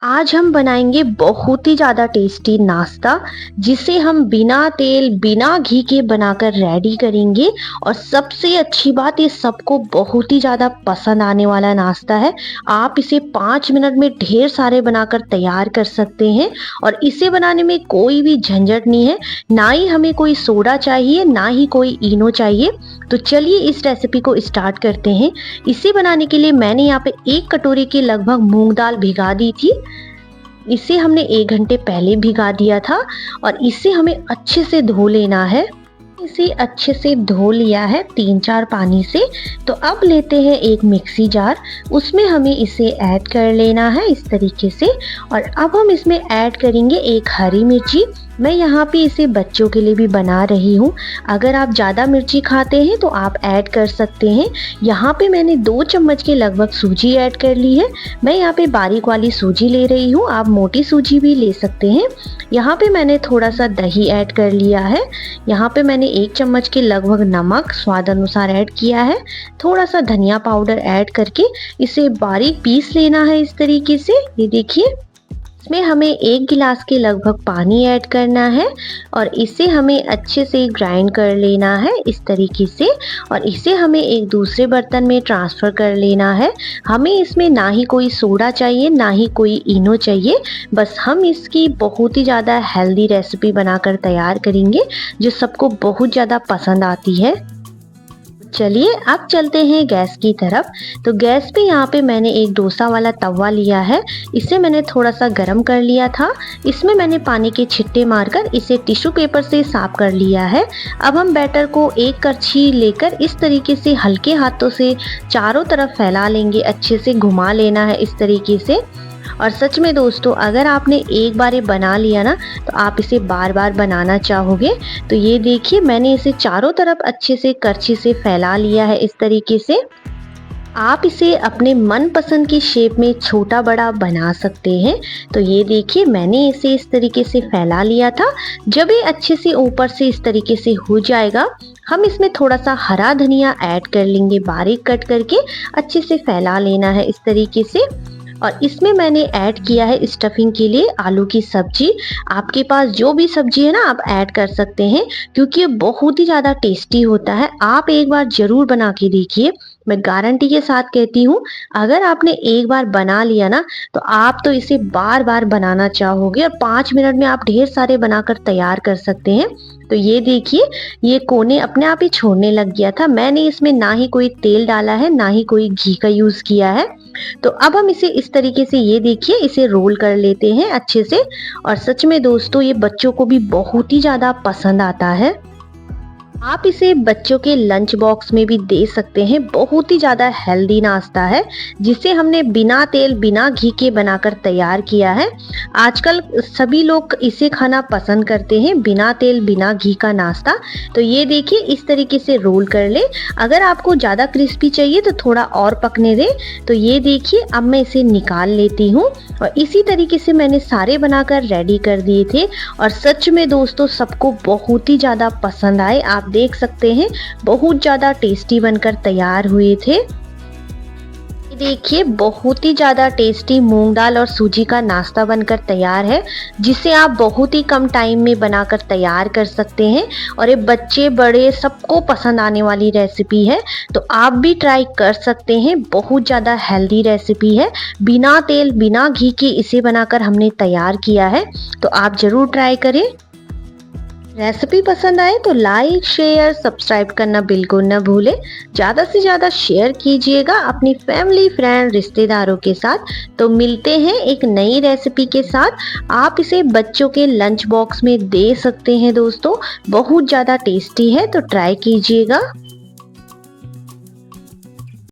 आज हम बनाएंगे बहुत ही ज़्यादा टेस्टी नाश्ता जिसे हम बिना तेल बिना घी के बनाकर रेडी करेंगे। और सबसे अच्छी बात, ये सबको बहुत ही ज़्यादा पसंद आने वाला नाश्ता है। आप इसे 5 मिनट में ढेर सारे बनाकर तैयार कर सकते हैं और इसे बनाने में कोई भी झंझट नहीं है। ना ही हमें कोई सोडा चाहिए, ना ही कोई इनो चाहिए। तो चलिए इस रेसिपी को स्टार्ट करते हैं। इसे बनाने के लिए मैंने यहाँ पे 1 कटोरी के लगभग मूंग दाल भिगा दी थी। इसे हमने 1 घंटे पहले भिगा दिया था और इसे हमें अच्छे से धो लेना है। इसे अच्छे से धो लिया है 3-4 पानी से। तो अब लेते हैं एक मिक्सी जार, उसमें हमें इसे ऐड कर लेना है इस तरीके से। और अब हम इसमें ऐड करेंगे एक हरी मिर्ची। मैं यहाँ पे इसे बच्चों के लिए भी बना रही हूँ। अगर आप ज़्यादा मिर्ची खाते हैं तो आप ऐड कर सकते हैं। यहाँ पे मैंने 2 चम्मच के लगभग सूजी ऐड कर ली है। मैं यहाँ पे बारीक वाली सूजी ले रही हूँ, आप मोटी सूजी भी ले सकते हैं। यहाँ पे मैंने थोड़ा सा दही ऐड कर लिया है। यहाँ पे मैंने 1 चम्मच के लगभग नमक स्वाद अनुसार ऐड किया है। थोड़ा सा धनिया पाउडर ऐड करके इसे बारीक पीस लेना है इस तरीके से। ये देखिए, इसमें हमें 1 गिलास के लगभग पानी ऐड करना है और इसे हमें अच्छे से ग्राइंड कर लेना है इस तरीके से। और इसे हमें एक दूसरे बर्तन में ट्रांसफ़र कर लेना है। हमें इसमें ना ही कोई सोडा चाहिए, ना ही कोई इनो चाहिए। बस हम इसकी बहुत ही ज़्यादा हेल्दी रेसिपी बनाकर तैयार करेंगे जो सबको बहुत ज़्यादा पसंद आती है। चलिए अब चलते हैं गैस की तरफ। तो गैस पे यहाँ पे मैंने एक डोसा वाला तवा लिया है। इसे मैंने थोड़ा सा गरम कर लिया था। इसमें मैंने पानी के छिट्टे मारकर इसे टिश्यू पेपर से साफ कर लिया है। अब हम बैटर को एक करछी लेकर इस तरीके से हल्के हाथों से चारों तरफ फैला लेंगे, अच्छे से घुमा लेना है इस तरीके से। और सच में दोस्तों, अगर आपने एक बार ये बना लिया ना तो आप इसे बार बार बनाना चाहोगे। तो ये देखिए, मैंने इसे चारों तरफ अच्छे से करछी से फैला लिया है इस तरीके से। आप इसे अपने मनपसंद की शेप में छोटा बड़ा बना सकते हैं। तो ये देखिए, मैंने इसे इस तरीके से फैला लिया था। जब ये अच्छे से ऊपर से इस तरीके से हो जाएगा, हम इसमें थोड़ा सा हरा धनिया ऐड कर लेंगे, बारीक कट करके अच्छे से फैला लेना है इस तरीके से। और इसमें मैंने ऐड किया है स्टफिंग के लिए आलू की सब्जी। आपके पास जो भी सब्जी है ना, आप ऐड कर सकते हैं क्योंकि ये बहुत ही ज़्यादा टेस्टी होता है। आप एक बार ज़रूर बना के देखिए, मैं गारंटी के साथ कहती हूँ। अगर आपने एक बार बना लिया ना तो आप तो इसे बार बार बनाना चाहोगे और 5 मिनट में आप ढेर सारे बनाकर तैयार कर सकते हैं। तो ये देखिए, ये कोने अपने आप ही छोड़ने लग गया था। मैंने इसमें ना ही कोई तेल डाला है, ना ही कोई घी का यूज़ किया है। तो अब हम इसे इस तरीके से, ये देखिए, इसे रोल कर लेते हैं अच्छे से। और सच में दोस्तों, ये बच्चों को भी बहुत ही ज़्यादा पसंद आता है। आप इसे बच्चों के लंच बॉक्स में भी दे सकते हैं। बहुत ही ज़्यादा हेल्दी नाश्ता है जिसे हमने बिना तेल बिना घी के बनाकर तैयार किया है। आजकल सभी लोग इसे खाना पसंद करते हैं, बिना तेल बिना घी का नाश्ता। तो ये देखिए, इस तरीके से रोल कर ले। अगर आपको ज़्यादा क्रिस्पी चाहिए तो थोड़ा और पकने दें। तो ये देखिए, अब मैं इसे निकाल लेती हूँ। और इसी तरीके से मैंने सारे बनाकर रेडी कर दिए थे और सच में दोस्तों, सबको बहुत ही ज़्यादा पसंद आए। आप देख सकते हैं, बहुत ज़्यादा टेस्टी बनकर तैयार हुए थे। देखिए, बहुत ही ज़्यादा टेस्टी मूंग दाल और सूजी का नाश्ता बनकर तैयार है जिसे आप बहुत ही कम टाइम में बनाकर तैयार कर सकते हैं। और ये बच्चे बड़े सबको पसंद आने वाली रेसिपी है। तो आप भी ट्राई कर सकते हैं। बहुत ज़्यादा हेल्दी रेसिपी है, बिना तेल बिना घी के इसे बनाकर हमने तैयार किया है। तो आप ज़रूर ट्राई करें। रेसिपी पसंद आए तो लाइक शेयर सब्सक्राइब करना बिल्कुल न भूलें। ज़्यादा से ज़्यादा शेयर कीजिएगा अपनी फैमिली फ्रेंड रिश्तेदारों के साथ। तो मिलते हैं एक नई रेसिपी के साथ। आप इसे बच्चों के लंच बॉक्स में दे सकते हैं दोस्तों। बहुत ज़्यादा टेस्टी है, तो ट्राई कीजिएगा।